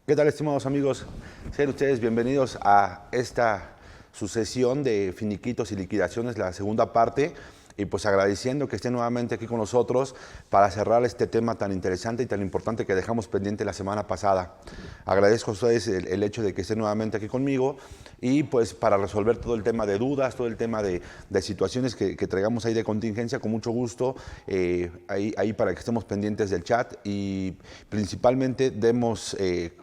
¿Qué tal, estimados amigos? Sean ustedes bienvenidos a esta sucesión de finiquitos y liquidaciones, la segunda parte, y pues agradeciendo que estén nuevamente aquí con nosotros para cerrar este tema tan interesante y tan importante que dejamos pendiente la semana pasada. Agradezco a ustedes el hecho de que estén nuevamente aquí conmigo y pues para resolver todo el tema de dudas, todo el tema de situaciones que traigamos ahí de contingencia, con mucho gusto, ahí para que estemos pendientes del chat y principalmente demos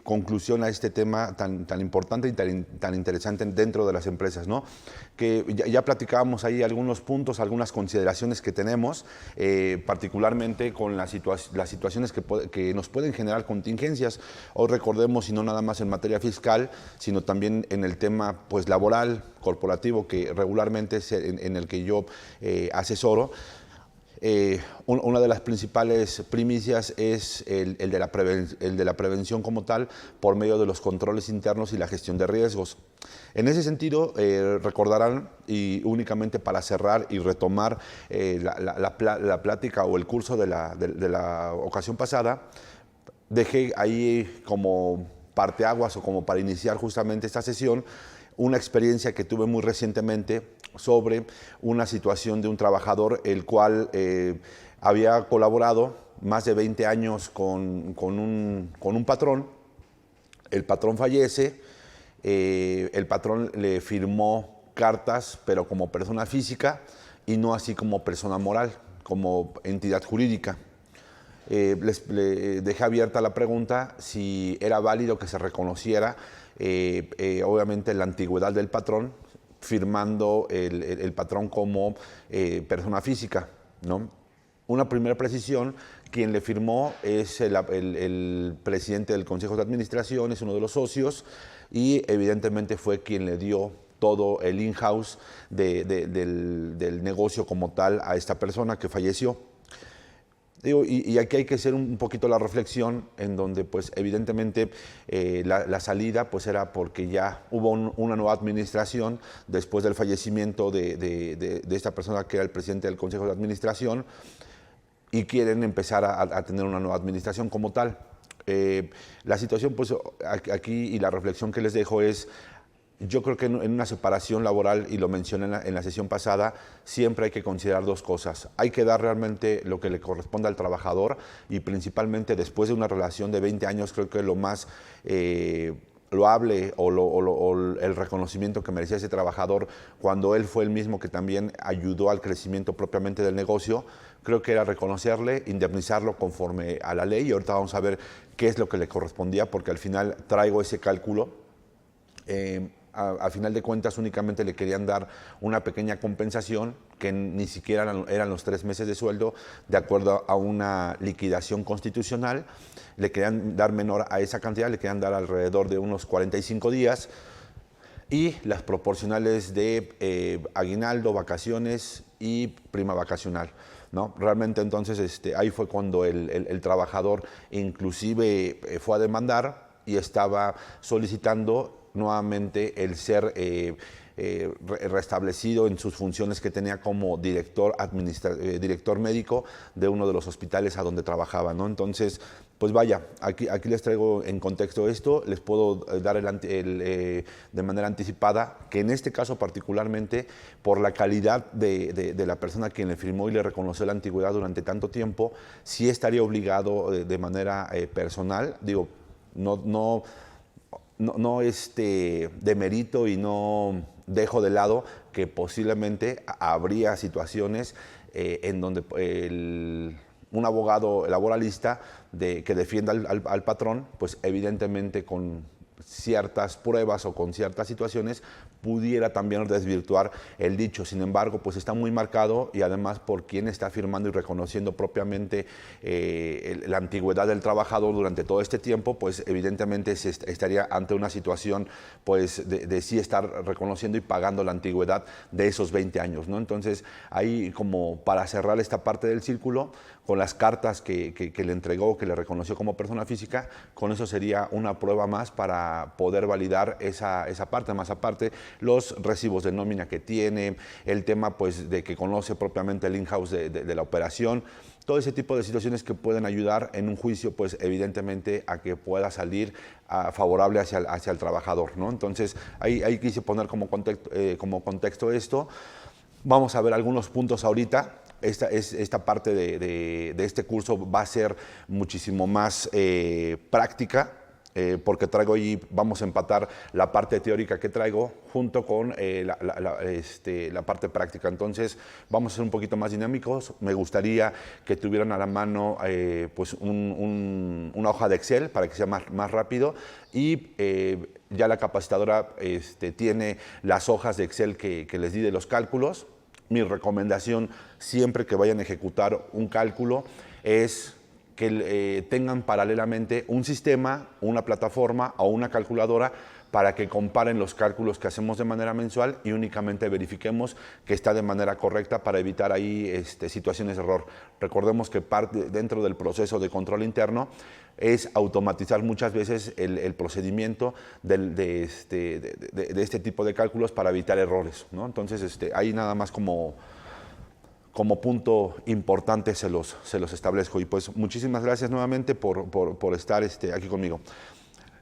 conclusión a este tema tan importante y tan interesante dentro de las empresas, ¿no? Que ya platicábamos ahí algunos puntos, algunas consideraciones que tenemos, particularmente con las situaciones que nos pueden generar contingencias. Hoy recordemos, y no nada más en materia fiscal, sino también en el tema pues, laboral, corporativo, que regularmente es en el que yo asesoro. Una de las principales primicias es el de la prevención como tal, por medio de los controles internos y la gestión de riesgos. En ese sentido, recordarán, y únicamente para cerrar y retomar la plática o el curso de la ocasión pasada, dejé ahí como parteaguas o como para iniciar justamente esta sesión, una experiencia que tuve muy recientemente sobre una situación de un trabajador el cual había colaborado más de 20 años con un patrón. El patrón fallece, el patrón le firmó cartas, pero como persona física y no así como persona moral, como entidad jurídica. Le dejé abierta la pregunta si era válido que se reconociera obviamente la antigüedad del patrón, firmando el patrón como persona física, ¿no? Una primera precisión: quien le firmó es el presidente del Consejo de Administración, es uno de los socios, y evidentemente fue quien le dio todo el in-house del negocio como tal a esta persona que falleció. Digo, y aquí hay que hacer un poquito la reflexión en donde pues evidentemente la salida pues era porque ya hubo una nueva administración después del fallecimiento de esta persona que era el presidente del Consejo de Administración, y quieren empezar a tener una nueva administración como tal. La situación pues aquí, y la reflexión que les dejo es: yo creo que en una separación laboral, y lo mencioné en la sesión pasada, siempre hay que considerar dos cosas. Hay que dar realmente lo que le corresponde al trabajador, y principalmente después de una relación de 20 años, creo que lo más loable o el reconocimiento que merecía ese trabajador, cuando él fue el mismo que también ayudó al crecimiento propiamente del negocio, creo que era reconocerle, indemnizarlo conforme a la ley, y ahorita vamos a ver qué es lo que le correspondía, porque al final traigo ese cálculo. A final de cuentas únicamente le querían dar una pequeña compensación, que ni siquiera eran los 3 meses de sueldo, de acuerdo a una liquidación constitucional. Le querían dar menor a esa cantidad, le querían dar alrededor de unos 45 días, y las proporcionales de aguinaldo, vacaciones y prima vacacional, ¿no? Realmente entonces ahí fue cuando el trabajador inclusive fue a demandar y estaba solicitando nuevamente el ser restablecido en sus funciones que tenía como director médico de uno de los hospitales a donde trabajaba, ¿no? Entonces, pues vaya, aquí les traigo en contexto esto. Les puedo dar de manera anticipada que en este caso particularmente, por la calidad de la persona a quien le firmó y le reconoció la antigüedad durante tanto tiempo, sí estaría obligado de manera personal, digo, no demerito y no dejo de lado que posiblemente habría situaciones en donde un abogado laboralista que defienda al patrón, pues evidentemente con ciertas pruebas o con ciertas situaciones pudiera también desvirtuar el dicho. Sin embargo, pues está muy marcado, y además por quien está firmando y reconociendo propiamente la antigüedad del trabajador durante todo este tiempo, pues evidentemente se estaría ante una situación pues de sí estar reconociendo y pagando la antigüedad de esos 20 años, ¿no? Entonces, ahí, como para cerrar esta parte del círculo, con las cartas que le entregó, que le reconoció como persona física, con eso sería una prueba más para para poder validar esa parte. Más aparte, los recibos de nómina que tiene, el tema pues de que conoce propiamente el in-house de la operación, todo ese tipo de situaciones que pueden ayudar en un juicio, pues evidentemente a que pueda salir favorable hacia el trabajador, ¿no? Entonces, ahí quise poner como contexto esto. Vamos a ver algunos puntos ahorita. Esta parte de este curso va a ser muchísimo más práctica, porque traigo ahí, vamos a empatar la parte teórica que traigo junto con la parte práctica. Entonces vamos a ser un poquito más dinámicos. Me gustaría que tuvieran a la mano pues una hoja de Excel para que sea más rápido, y ya la capacitadora tiene las hojas de Excel que les di de los cálculos. Mi recomendación siempre que vayan a ejecutar un cálculo es que tengan paralelamente un sistema, una plataforma o una calculadora para que comparen los cálculos que hacemos de manera mensual y únicamente verifiquemos que está de manera correcta para evitar ahí situaciones de error. Recordemos que dentro del proceso de control interno es automatizar muchas veces el procedimiento de este tipo de cálculos para evitar errores, ¿no? Entonces, ahí nada más como punto importante se los establezco. Y pues muchísimas gracias nuevamente por estar aquí conmigo.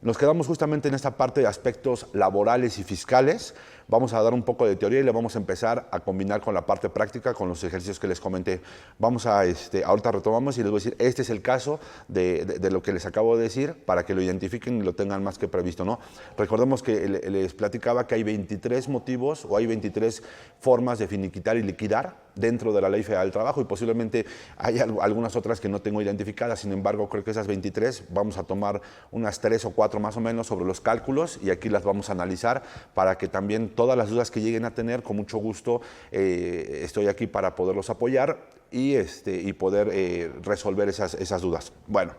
Nos quedamos justamente en esta parte de aspectos laborales y fiscales. Vamos a dar un poco de teoría y le vamos a empezar a combinar con la parte práctica, con los ejercicios que les comenté. Vamos a, ahorita retomamos y les voy a decir, este es el caso de lo que les acabo de decir, para que lo identifiquen y lo tengan más que previsto, ¿no? Recordemos que les platicaba que hay 23 motivos o hay 23 formas de finiquitar y liquidar dentro de la Ley Federal del Trabajo, y posiblemente hay algunas otras que no tengo identificadas. Sin embargo, creo que esas 23 vamos a tomar unas 3 o 4 más o menos sobre los cálculos, y aquí las vamos a analizar para que también todas las dudas que lleguen a tener, con mucho gusto estoy aquí para poderlos apoyar y poder resolver esas dudas. Bueno,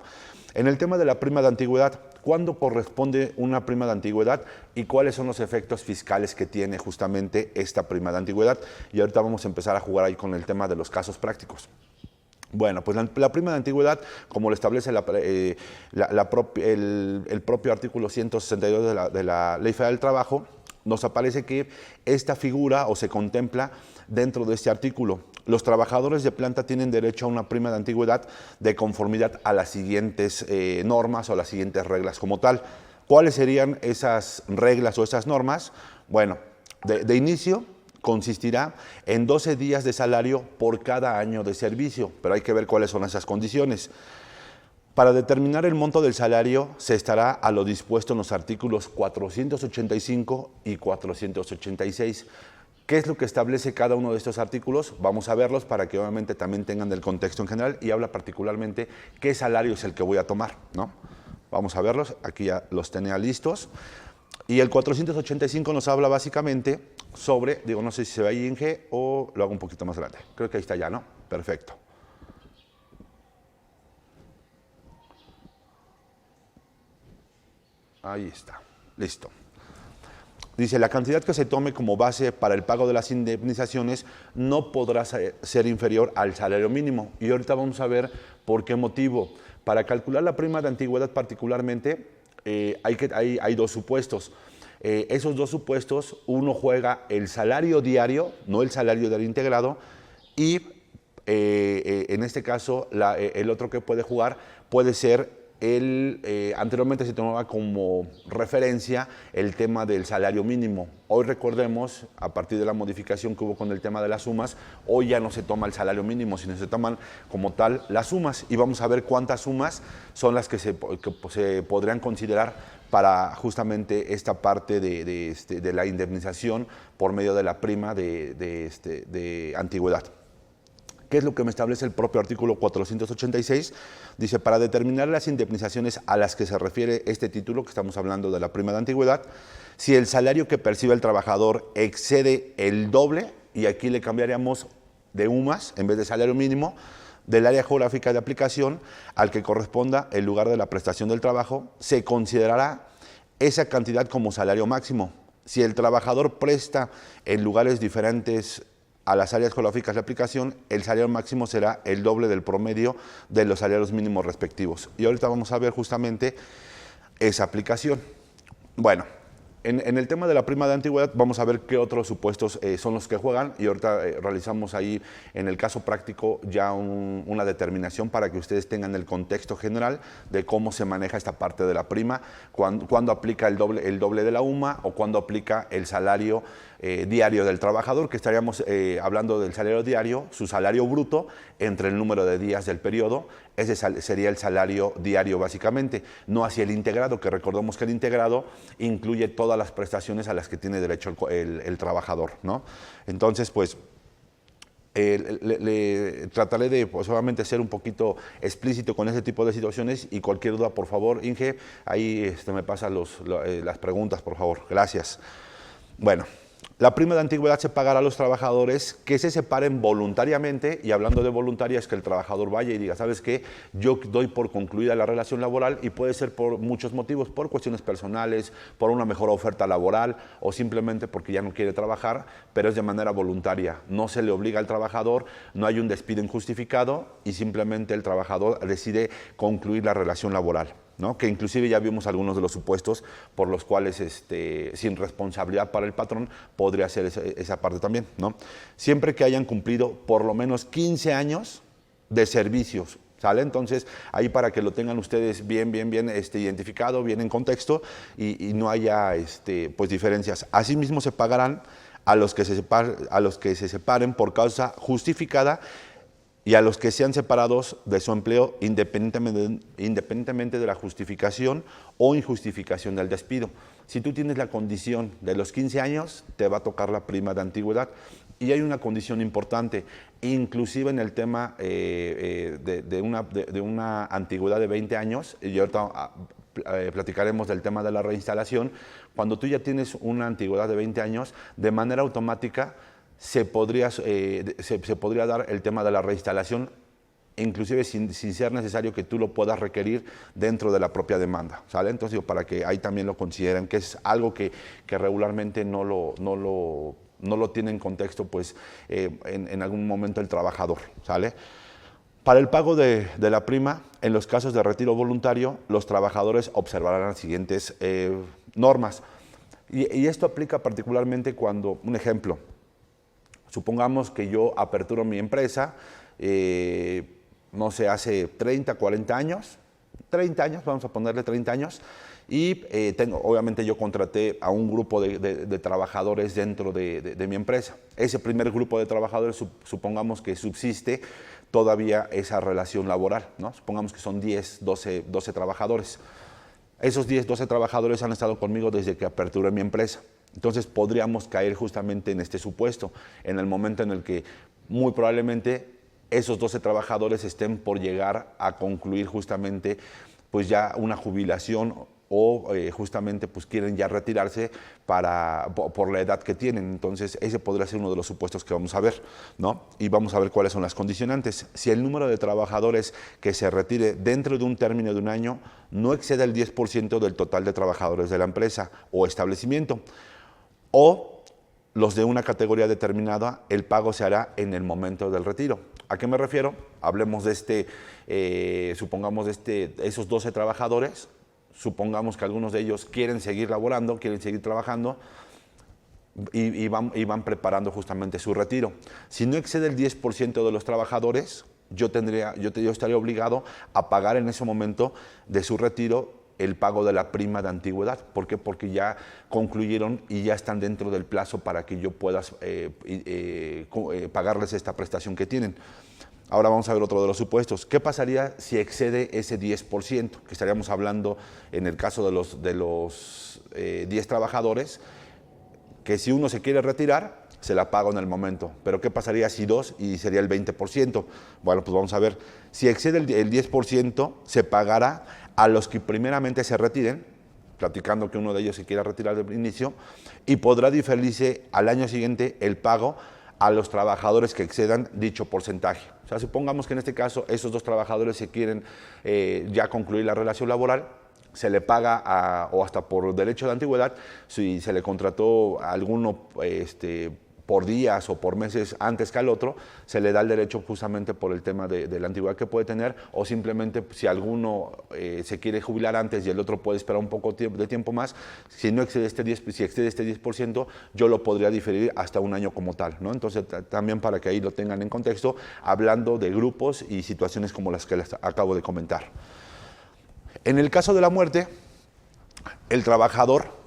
en el tema de la prima de antigüedad, ¿cuándo corresponde una prima de antigüedad y cuáles son los efectos fiscales que tiene justamente esta prima de antigüedad? Y ahorita vamos a empezar a jugar ahí con el tema de los casos prácticos. Bueno, pues la prima de antigüedad, como lo establece el propio artículo 162 de la Ley Federal del Trabajo, nos aparece que esta figura o se contempla dentro de este artículo. Los trabajadores de planta tienen derecho a una prima de antigüedad de conformidad a las siguientes normas o las siguientes reglas como tal. ¿Cuáles serían esas reglas o esas normas? Bueno, de inicio consistirá en 12 días de salario por cada año de servicio, pero hay que ver cuáles son esas condiciones. Para determinar el monto del salario se estará a lo dispuesto en los artículos 485 y 486. ¿Qué es lo que establece cada uno de estos artículos? Vamos a verlos para que obviamente también tengan el contexto en general, y habla particularmente qué salario es el que voy a tomar, ¿no? Vamos a verlos, aquí ya los tenía listos. Y el 485 nos habla básicamente sobre, digo, no sé si se ve ahí en G o lo hago un poquito más grande. Creo que ahí está ya, ¿no? Perfecto. Ahí está, listo. Dice, la cantidad que se tome como base para el pago de las indemnizaciones no podrá ser inferior al salario mínimo. Y ahorita vamos a ver por qué motivo. Para calcular la prima de antigüedad particularmente, hay dos supuestos. Esos dos supuestos, uno juega el salario diario, no el salario diario integrado, y en este caso el otro que puede jugar puede ser anteriormente se tomaba como referencia el tema del salario mínimo. Hoy recordemos, a partir de la modificación que hubo con el tema de las sumas, hoy ya no se toma el salario mínimo, sino se toman como tal las sumas, y vamos a ver cuántas sumas son las que se podrían considerar para justamente esta parte de la indemnización por medio de la prima de antigüedad. ¿Qué es lo que me establece el propio artículo 486? Dice, para determinar las indemnizaciones a las que se refiere este título, que estamos hablando de la prima de antigüedad, si el salario que percibe el trabajador excede el doble, y aquí le cambiaríamos de UMAS en vez de salario mínimo, del área geográfica de aplicación al que corresponda el lugar de la prestación del trabajo, se considerará esa cantidad como salario máximo. Si el trabajador presta en lugares diferentes a las áreas geográficas de aplicación, el salario máximo será el doble del promedio de los salarios mínimos respectivos. Y ahorita vamos a ver justamente esa aplicación. Bueno, en el tema de la prima de antigüedad vamos a ver qué otros supuestos son los que juegan y ahorita realizamos ahí en el caso práctico ya una determinación para que ustedes tengan el contexto general de cómo se maneja esta parte de la prima, cuándo aplica el doble de la UMA o cuándo aplica el salario diario del trabajador, que estaríamos hablando del salario diario, su salario bruto entre el número de días del periodo. Ese sería el salario diario básicamente, no hacia el integrado, que recordemos que el integrado incluye todas las prestaciones a las que tiene derecho el trabajador, ¿no? Entonces, pues, trataré de pues, obviamente ser un poquito explícito con ese tipo de situaciones y cualquier duda, por favor, Inge, ahí me pasa las preguntas, por favor. Gracias. Bueno. La prima de antigüedad se pagará a los trabajadores que se separen voluntariamente, y hablando de voluntaria es que el trabajador vaya y diga, ¿sabes qué? Yo doy por concluida la relación laboral, y puede ser por muchos motivos, por cuestiones personales, por una mejor oferta laboral o simplemente porque ya no quiere trabajar, pero es de manera voluntaria. No se le obliga al trabajador, no hay un despido injustificado y simplemente el trabajador decide concluir la relación laboral, ¿no? Que inclusive ya vimos algunos de los supuestos por los cuales sin responsabilidad para el patrón podría ser esa parte también, ¿no? Siempre que hayan cumplido por lo menos 15 años de servicios, ¿sale? Entonces, ahí para que lo tengan ustedes bien identificado, bien en contexto y no haya pues diferencias. Asimismo se pagarán a los que se separen por causa justificada y a los que sean separados de su empleo independientemente de la justificación o injustificación del despido. Si tú tienes la condición de los 15 años, te va a tocar la prima de antigüedad. Y hay una condición importante, inclusive en el tema de una antigüedad de 20 años, y ahorita platicaremos del tema de la reinstalación. Cuando tú ya tienes una antigüedad de 20 años, de manera automática se podría dar el tema de la reinstalación, inclusive sin ser necesario que tú lo puedas requerir dentro de la propia demanda, ¿sale? Entonces, para que ahí también lo consideren, que es algo que regularmente no lo tiene en contexto, pues, en algún momento el trabajador, ¿sale? Para el pago de la prima, en los casos de retiro voluntario, los trabajadores observarán las siguientes normas. Y esto aplica particularmente cuando, un ejemplo, supongamos que yo aperturo mi empresa, no sé, hace 30, 40 años, 30 años, vamos a ponerle 30 años, y obviamente yo contraté a un grupo de trabajadores dentro de mi empresa. Ese primer grupo de trabajadores, supongamos que subsiste todavía esa relación laboral, ¿no? Supongamos que son 10, 12 trabajadores. Esos 10, 12 trabajadores han estado conmigo desde que aperturé mi empresa. Entonces podríamos caer justamente en este supuesto, en el momento en el que muy probablemente esos 12 trabajadores estén por llegar a concluir justamente pues ya una jubilación o justamente pues quieren ya retirarse por la edad que tienen. Entonces ese podría ser uno de los supuestos que vamos a ver, ¿no? Y vamos a ver cuáles son las condicionantes. Si el número de trabajadores que se retire dentro de un término de un año no excede el 10% del total de trabajadores de la empresa o establecimiento, o los de una categoría determinada, el pago se hará en el momento del retiro. ¿A qué me refiero? Hablemos de supongamos esos 12 trabajadores, supongamos que algunos de ellos quieren seguir laborando, quieren seguir trabajando y van preparando justamente su retiro. Si no excede el 10% de los trabajadores, yo estaría obligado a pagar en ese momento de su retiro el pago de la prima de antigüedad. ¿Por qué? Porque ya concluyeron y ya están dentro del plazo para que yo pueda pagarles esta prestación que tienen. Ahora vamos a ver otro de los supuestos. ¿Qué pasaría si excede ese 10%? Que estaríamos hablando en el caso de los 10 trabajadores, que si uno se quiere retirar, se la pago en el momento. Pero ¿qué pasaría si dos? Y sería el 20%. Bueno, pues vamos a ver. Si excede el 10%, se pagará a los que primeramente se retiren, platicando que uno de ellos se quiera retirar del inicio, y podrá diferirse al año siguiente el pago a los trabajadores que excedan dicho porcentaje. O sea, supongamos que en este caso esos dos trabajadores se quieren ya concluir la relación laboral, se le paga o hasta por derecho de antigüedad, si se le contrató a alguno por días o por meses antes que al otro, se le da el derecho justamente por el tema de la antigüedad que puede tener, o simplemente si alguno se quiere jubilar antes y el otro puede esperar un poco de tiempo más, si no excede este 10%, si excede este 10%, yo lo podría diferir hasta un año como tal, ¿no? Entonces, también para que ahí lo tengan en contexto, hablando de grupos y situaciones como las que les acabo de comentar. En el caso de la muerte, el trabajador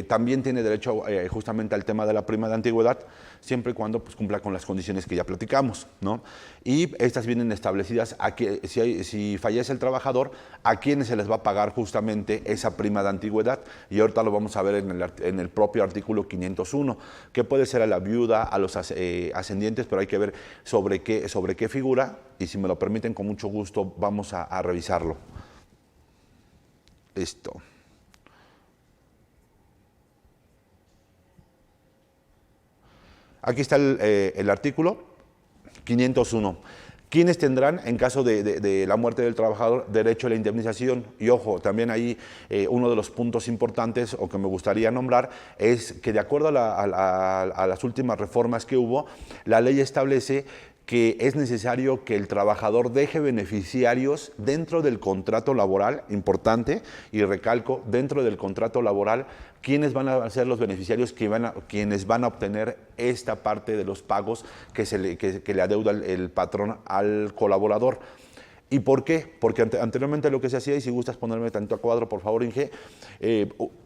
también tiene derecho justamente al tema de la prima de antigüedad, siempre y cuando pues, cumpla con las condiciones que ya platicamos, ¿no? Y estas vienen establecidas a que si fallece el trabajador, a quienes se les va a pagar justamente esa prima de antigüedad, y ahorita lo vamos a ver en el propio artículo 501, que puede ser a la viuda, a los ascendientes, pero hay que ver sobre qué figura, y si me lo permiten, con mucho gusto vamos a revisarlo. Listo. Aquí está el artículo 501. ¿Quiénes tendrán, en caso de la muerte del trabajador, derecho a la indemnización? Y ojo, también ahí uno de los puntos importantes o que me gustaría nombrar es que de acuerdo a las últimas reformas que hubo, la ley establece que es necesario que el trabajador deje beneficiarios dentro del contrato laboral, importante, y recalco, dentro del contrato laboral, quiénes van a ser los beneficiarios quienes van a obtener esta parte de los pagos que le adeuda el patrón al colaborador. ¿Y por qué? Porque anteriormente lo que se hacía, y si gustas ponerme tanto a cuadro, por favor, Inge,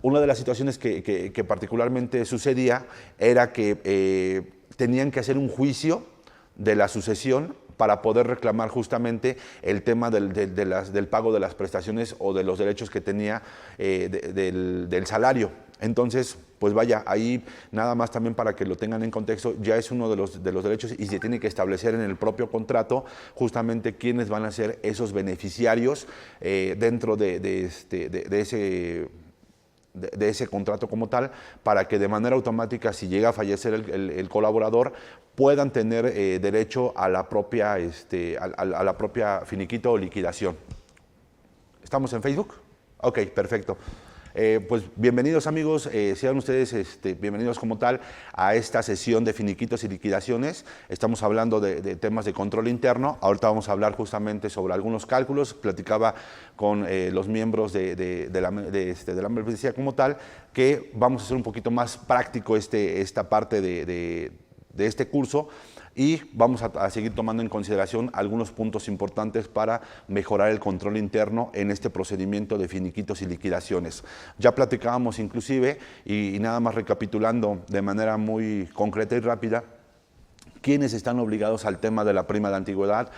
una de las situaciones que particularmente sucedía era que tenían que hacer un juicio de la sucesión para poder reclamar justamente el tema del pago de las prestaciones o de los derechos que tenía del salario. Entonces, pues vaya, ahí nada más también para que lo tengan en contexto, ya es uno de los derechos y se tiene que establecer en el propio contrato justamente quiénes van a ser esos beneficiarios dentro de ese contrato como tal, para que de manera automática, si llega a fallecer el colaborador, puedan tener derecho a la propia finiquito o liquidación. ¿Estamos en Facebook? Ok, perfecto. Pues bienvenidos amigos, sean ustedes bienvenidos como tal a esta sesión de finiquitos y liquidaciones. Estamos hablando de temas de control interno. Ahorita vamos a hablar justamente sobre algunos cálculos. Platicaba con los miembros de la membresía como tal, que vamos a hacer un poquito más práctico esta parte de este curso, y vamos a seguir tomando en consideración algunos puntos importantes para mejorar el control interno en este procedimiento de finiquitos y liquidaciones. Ya platicábamos inclusive, y nada más recapitulando de manera muy concreta y rápida, quiénes están obligados al tema de la prima de antigüedad,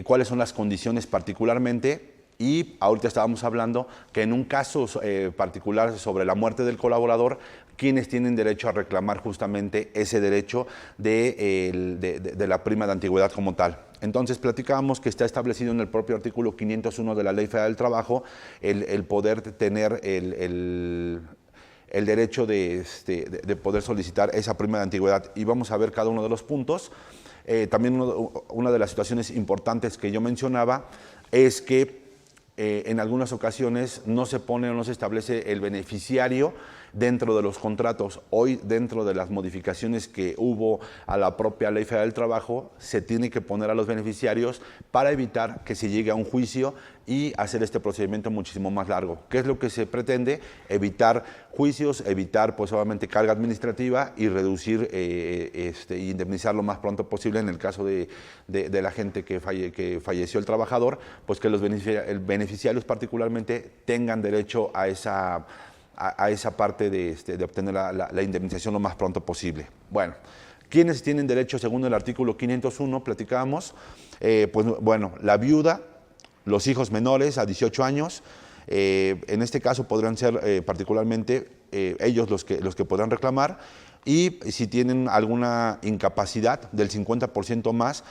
cuáles son las condiciones particularmente. Y ahorita estábamos hablando que en un caso particular sobre la muerte del colaborador, quienes tienen derecho a reclamar justamente ese derecho de la prima de antigüedad como tal. Entonces platicábamos que está establecido en el propio artículo 501 de la Ley Federal del Trabajo el poder tener el derecho de poder solicitar esa prima de antigüedad, y vamos a ver cada uno de los puntos. También una de las situaciones importantes que yo mencionaba es que en algunas ocasiones no se pone o no se establece el beneficiario dentro de los contratos. Hoy, dentro de las modificaciones que hubo a la propia Ley Federal del Trabajo, se tiene que poner a los beneficiarios para evitar que se llegue a un juicio y hacer este procedimiento muchísimo más largo. ¿Qué es lo que se pretende? Evitar juicios, evitar pues obviamente carga administrativa y reducir indemnizar lo más pronto posible en el caso de la gente que falleció el trabajador, pues que los beneficiarios particularmente tengan derecho a esa parte de obtener la indemnización lo más pronto posible. Bueno, ¿quiénes tienen derecho según el artículo 501? Platicábamos, pues bueno, la viuda, los hijos menores a 18 años, en este caso podrán ser particularmente ellos los que podrán reclamar, y si tienen alguna incapacidad del 50% más,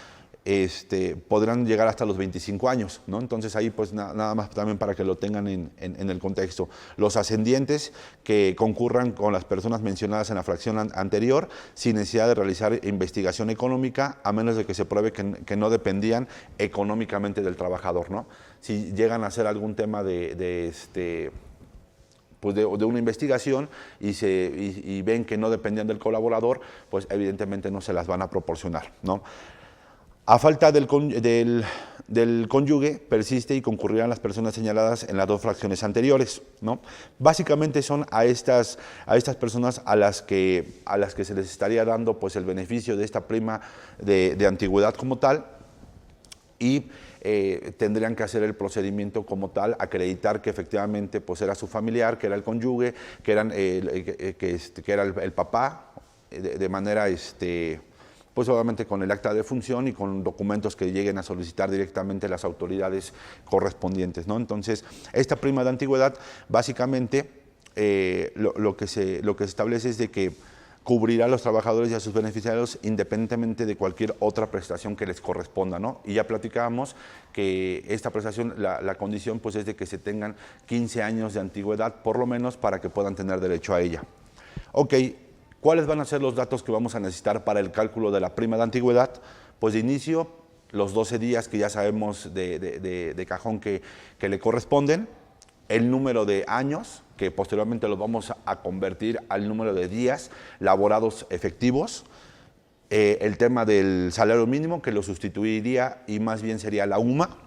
podrán llegar hasta los 25 años, ¿no? Entonces ahí pues nada más también para que lo tengan en el contexto. Los ascendientes que concurran con las personas mencionadas en la fracción anterior sin necesidad de realizar investigación económica, a menos de que se pruebe que no dependían económicamente del trabajador, ¿no? Si llegan a hacer algún tema pues de una investigación y ven que no dependían del colaborador, pues evidentemente no se las van a proporcionar, ¿no? A falta del cónyuge, persiste y concurrirán las personas señaladas en las dos fracciones anteriores, ¿no? Básicamente son a estas personas a las que se les estaría dando pues, el beneficio de esta prima de antigüedad como tal, y tendrían que hacer el procedimiento como tal, acreditar que efectivamente pues, era su familiar, que era el cónyuge, que era el papá, de manera pues obviamente con el acta de función y con documentos que lleguen a solicitar directamente las autoridades correspondientes, ¿no? Entonces, esta prima de antigüedad, básicamente, lo que se establece es de que cubrirá a los trabajadores y a sus beneficiarios independientemente de cualquier otra prestación que les corresponda, ¿no? Y ya platicábamos que esta prestación, la condición pues es de que se tengan 15 años de antigüedad, por lo menos, para que puedan tener derecho a ella. Ok. ¿Cuáles van a ser los datos que vamos a necesitar para el cálculo de la prima de antigüedad? Pues de inicio, los 12 días que ya sabemos de cajón que le corresponden, el número de años, que posteriormente los vamos a convertir al número de días laborados efectivos, el tema del salario mínimo, que lo sustituiría y más bien sería la UMA,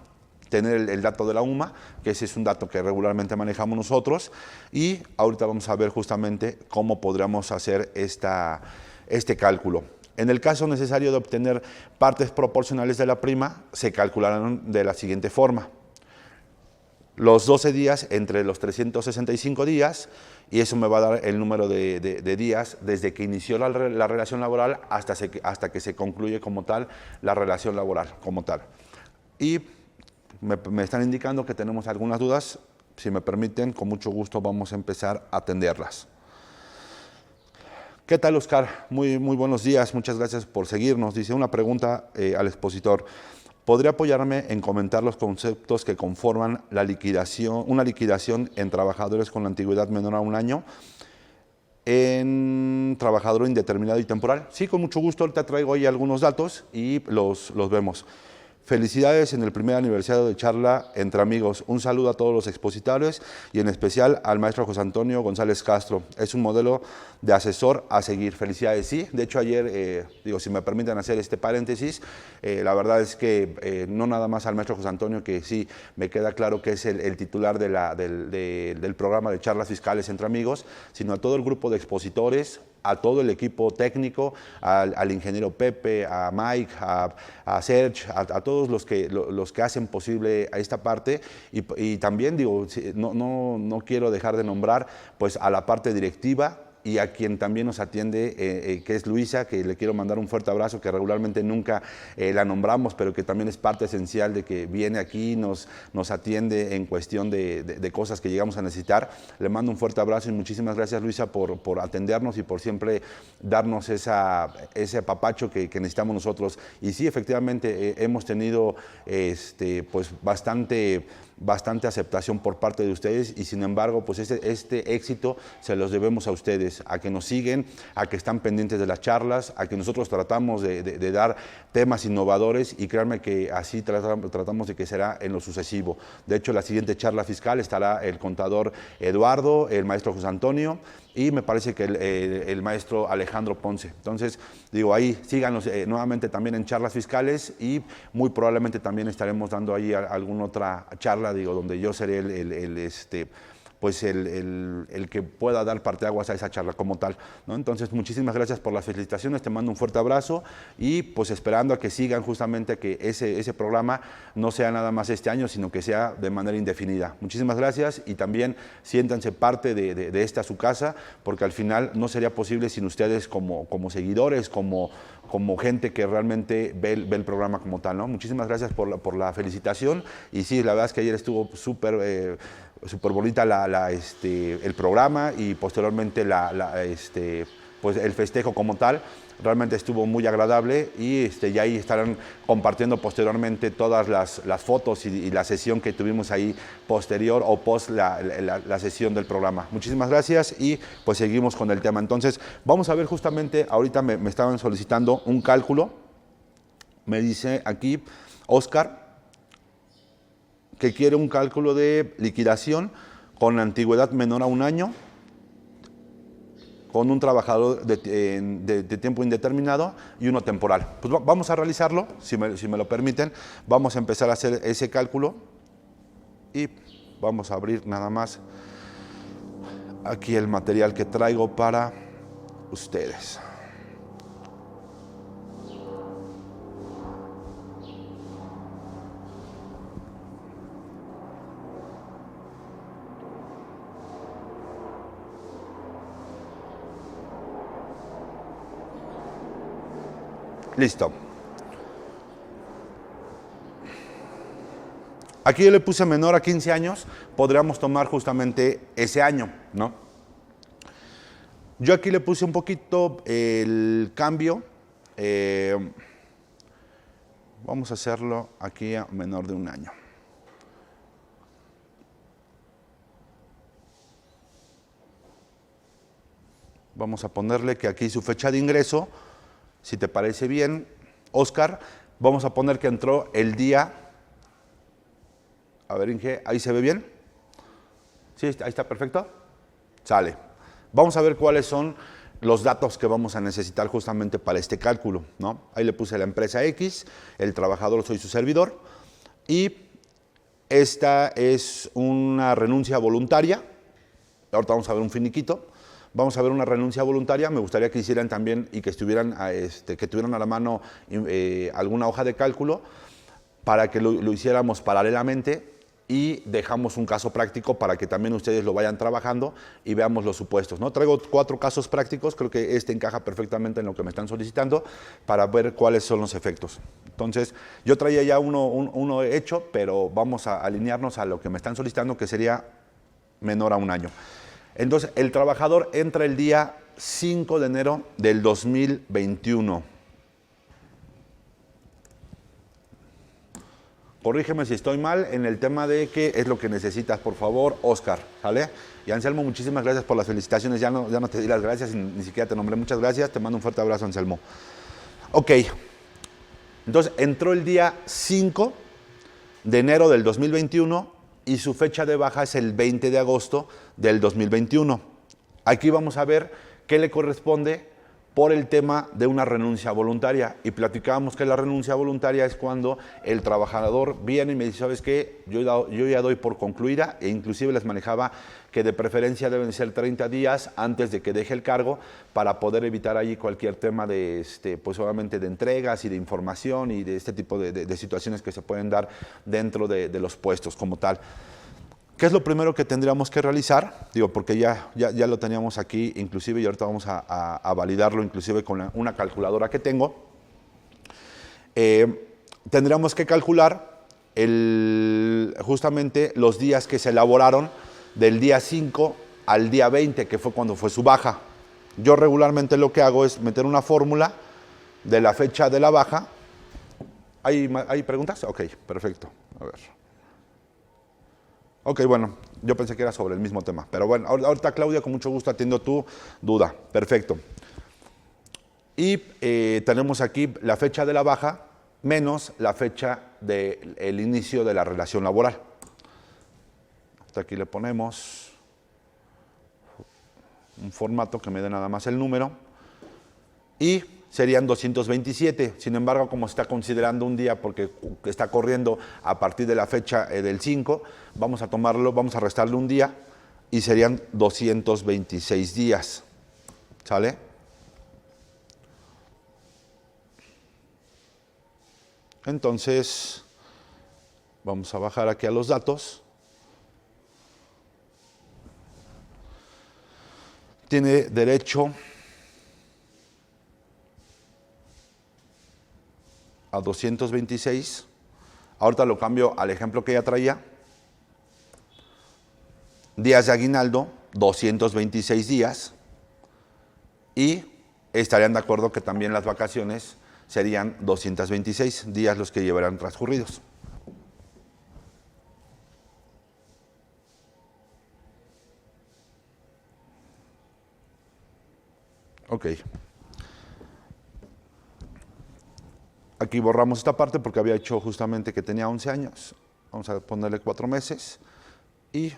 tener el dato de la UMA, que ese es un dato que regularmente manejamos nosotros, y ahorita vamos a ver justamente cómo podríamos hacer este cálculo. En el caso necesario de obtener partes proporcionales de la prima, se calcularán de la siguiente forma. Los 12 días entre los 365 días, y eso me va a dar el número de días desde que inició la relación laboral hasta que se concluye como tal la relación laboral como tal. Y me están indicando que tenemos algunas dudas. Si me permiten, con mucho gusto vamos a empezar a atenderlas. ¿Qué tal, Oscar? Muy buenos días, muchas gracias por seguirnos. Dice una pregunta al expositor. ¿Podría apoyarme en comentar los conceptos que conforman una liquidación en trabajadores con la antigüedad menor a un año, en trabajador indeterminado y temporal? Sí, con mucho gusto. Ahorita traigo ahí algunos datos y los vemos. Felicidades en el primer aniversario de charla entre amigos. Un saludo a todos los expositores y en especial al maestro José Antonio González Castro. Es un modelo de asesor a seguir. Felicidades, sí. De hecho, ayer, si me permiten hacer este paréntesis, la verdad es que no nada más al maestro José Antonio, que sí me queda claro que es el titular del programa de charlas fiscales entre amigos, sino a todo el grupo de expositores, a todo el equipo técnico, al ingeniero Pepe, a Mike, a Serge, a todos los que hacen posible a esta parte, y también digo, no quiero dejar de nombrar pues a la parte directiva y a quien también nos atiende, que es Luisa, que le quiero mandar un fuerte abrazo, que regularmente nunca la nombramos, pero que también es parte esencial de que viene aquí, nos atiende en cuestión de cosas que llegamos a necesitar. Le mando un fuerte abrazo y muchísimas gracias, Luisa, por atendernos y por siempre darnos ese apapacho que necesitamos nosotros. Y sí, efectivamente, hemos tenido pues bastante aceptación por parte de ustedes, y sin embargo pues este éxito se los debemos a ustedes, a que nos siguen, a que están pendientes de las charlas, a que nosotros tratamos de dar temas innovadores, y créanme que así tratamos de que será en lo sucesivo. De hecho, la siguiente charla fiscal estará el contador Eduardo, el maestro José Antonio, y me parece que el maestro Alejandro Ponce. Entonces, digo, ahí síganos nuevamente también en charlas fiscales, y muy probablemente también estaremos dando ahí alguna otra charla, digo, donde yo seré el que pueda dar parteaguas a esa charla como tal, ¿no? Entonces, muchísimas gracias por las felicitaciones, te mando un fuerte abrazo, y pues esperando a que sigan justamente, que ese programa no sea nada más este año, sino que sea de manera indefinida. Muchísimas gracias, y también siéntanse parte de esta su casa, porque al final no sería posible sin ustedes como seguidores, como gente que realmente ve el programa como tal, ¿no? Muchísimas gracias por la felicitación, y sí, la verdad es que ayer estuvo súper bonita el programa, y posteriormente pues el festejo como tal. Realmente estuvo muy agradable, y ahí estarán compartiendo posteriormente todas las fotos y la sesión que tuvimos ahí posterior o post la sesión del programa. Muchísimas gracias, y pues seguimos con el tema. Entonces vamos a ver justamente, ahorita me estaban solicitando un cálculo. Me dice aquí Oscar que quiere un cálculo de liquidación con antigüedad menor a un año, con un trabajador de tiempo indeterminado y uno temporal. Pues vamos a realizarlo, si me lo permiten. Vamos a empezar a hacer ese cálculo y vamos a abrir nada más aquí el material que traigo para ustedes. Listo. Aquí yo le puse menor a 15 años, podríamos tomar justamente ese año, ¿no? Yo aquí le puse un poquito el cambio. Vamos a hacerlo aquí a menor de un año. Vamos a ponerle que aquí su fecha de ingreso, si te parece bien, Oscar, vamos a poner que entró el día, a ver Inge, ¿ahí se ve bien? ¿Sí? ¿Ahí está perfecto? Sale. Vamos a ver cuáles son los datos que vamos a necesitar justamente para este cálculo, ¿no? Ahí le puse la empresa X, el trabajador soy su servidor, y esta es una renuncia voluntaria. Ahorita vamos a ver un finiquito. Vamos a ver una renuncia voluntaria. Me gustaría que hicieran también y que tuvieran a la mano alguna hoja de cálculo para que lo hiciéramos paralelamente, y dejamos un caso práctico para que también ustedes lo vayan trabajando y veamos los supuestos, ¿no? Traigo 4 casos prácticos, creo que este encaja perfectamente en lo que me están solicitando para ver cuáles son los efectos. Entonces, yo traía ya uno hecho, pero vamos a alinearnos a lo que me están solicitando, que sería menor a un año. Entonces, el trabajador entra el día 5 de enero del 2021. Corrígeme si estoy mal en el tema de qué es lo que necesitas, por favor, Oscar, ¿sale? Y Anselmo, muchísimas gracias por las felicitaciones. Ya no te di las gracias, ni siquiera te nombré. Muchas gracias, te mando un fuerte abrazo, Anselmo. Ok, entonces entró el día 5 de enero del 2021 y su fecha de baja es el 20 de agosto del 2021. Aquí vamos a ver qué le corresponde por el tema de una renuncia voluntaria. Y platicábamos que la renuncia voluntaria es cuando el trabajador viene y me dice, ¿sabes qué? Yo ya doy por concluida, e inclusive les manejaba que de preferencia deben ser 30 días antes de que deje el cargo para poder evitar allí cualquier tema de, pues obviamente de entregas y de información y de este tipo de situaciones que se pueden dar dentro de los puestos como tal. ¿Qué es lo primero que tendríamos que realizar? Digo, porque ya lo teníamos aquí, inclusive, y ahorita vamos a validarlo, inclusive con una calculadora que tengo. Tendríamos que calcular justamente los días que se elaboraron del día 5 al día 20, que fue cuando fue su baja. Yo regularmente lo que hago es meter una fórmula de la fecha de la baja. ¿Hay preguntas? Ok, perfecto. A ver. Ok, bueno, yo pensé que era sobre el mismo tema, pero bueno, ahorita Claudia, con mucho gusto atiendo tu duda. Perfecto. Y tenemos aquí la fecha de la baja menos la fecha del inicio de la relación laboral. Hasta aquí le ponemos un formato que me dé nada más el número y serían 227. Sin embargo, como se está considerando un día porque está corriendo a partir de la fecha del 5, vamos a restarle un día y serían 226 días. ¿Sale? Entonces, vamos a bajar aquí a los datos. Tiene derecho a 226. Ahorita lo cambio al ejemplo que ya traía. Días de aguinaldo, 226 días. Y estarían de acuerdo que también las vacaciones serían 226 días los que llevarán transcurridos. Ok. Aquí borramos esta parte porque había hecho justamente que tenía 11 años. Vamos a ponerle 4 meses y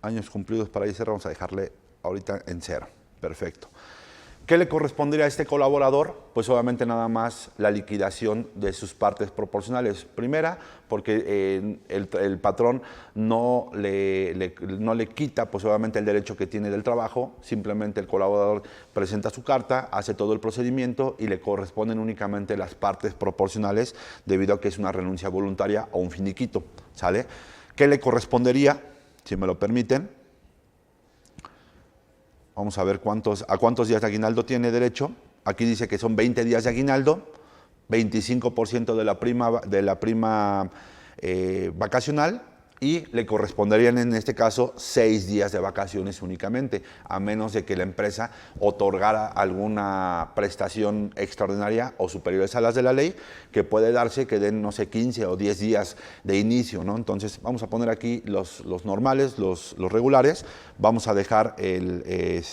Años cumplidos para ISR, vamos a dejarle ahorita en 0. Perfecto. ¿Qué le correspondería a este colaborador? Pues obviamente nada más la liquidación de sus partes proporcionales. Primera, porque el patrón no le quita pues obviamente el derecho que tiene del trabajo, simplemente el colaborador presenta su carta, hace todo el procedimiento y le corresponden únicamente las partes proporcionales debido a que es una renuncia voluntaria o un finiquito, ¿sale? ¿Qué le correspondería? Si me lo permiten. Vamos a ver a cuántos días de aguinaldo tiene derecho. Aquí dice que son 20 días de aguinaldo, 25% de la prima vacacional y le corresponderían en este caso 6 días de vacaciones únicamente, a menos de que la empresa otorgara alguna prestación extraordinaria o superiores a las de la ley, que puede darse que den, no sé, 15 o 10 días de inicio, ¿no? Entonces vamos a poner aquí los normales, los regulares, vamos a dejar el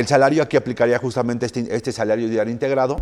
salario. Aquí aplicaría justamente este salario diario integrado,